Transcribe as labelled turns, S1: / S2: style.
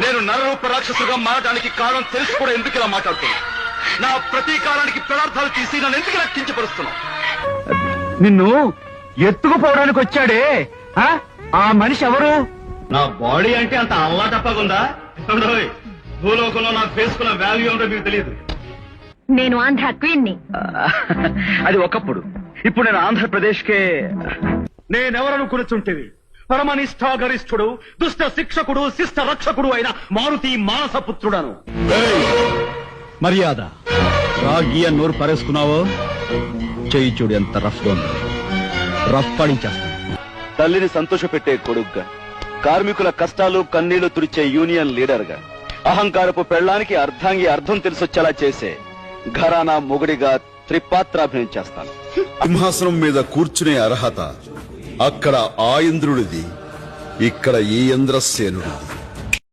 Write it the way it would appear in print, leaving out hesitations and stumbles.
S1: నేను నరరూప రాక్షసుగా మారడానికి కారణం తెలిసి కూడా ఎందుకు ఇలా మాట్లాడుతున్నా? నా ప్రతీకారానికి పదార్థాలు తీసి నన్ను ఎందుకు ఇలా కించపరుస్తున్నావు?
S2: నిన్ను ఎత్తుకుపోవడానికి వచ్చాడే ఆ మనిషి ఎవరు?
S1: నా బాడీ అంటే అంత అల్లా తప్పకుందా? భూలోకంలో నాకు వేసుకున్న వాల్యూ ఏంటో మీకు తెలియదు.
S3: నేను ఆంధ్ర క్వీన్ని.
S2: అది ఒకప్పుడు. ఇప్పుడు నేను ఆంధ్రప్రదేశ్ కే.
S1: నేనెవరనుకునిచుంటివి? పరమనిష్ఠాగరిష్ఠుడు, దుష్ట శిక్షకుడు, శిష్ట రక్షకుడు అయిన మారుతి మానసపుత్రుడను.
S2: మర్యాద రాగి నోరు పరేసుకున్నావో చెయ్యి చూడు ఎంత రఫ్ గా ఉంది. రఫ్ పడించేస్తాను.
S1: తల్లిని సంతోషపెట్టే కొడుగ్గా, కార్మికుల కష్టాలు కన్నీళ్లు తుడిచే యూనియన్ లీడర్ గా, అహంకారపు పెళ్లానికి అర్ధాంగి అర్థం తెలిసొచ్చేలా చేసే ఘరానా మొగుడిగా త్రిపాత్రాభినయం చేస్తాను.
S4: సింహాసనం మీద కూర్చునే అర్హత అక్కడ ఆ ఇంద్రుడిది, ఇక్కడ ఈ ఇంద్రసేనుడిది.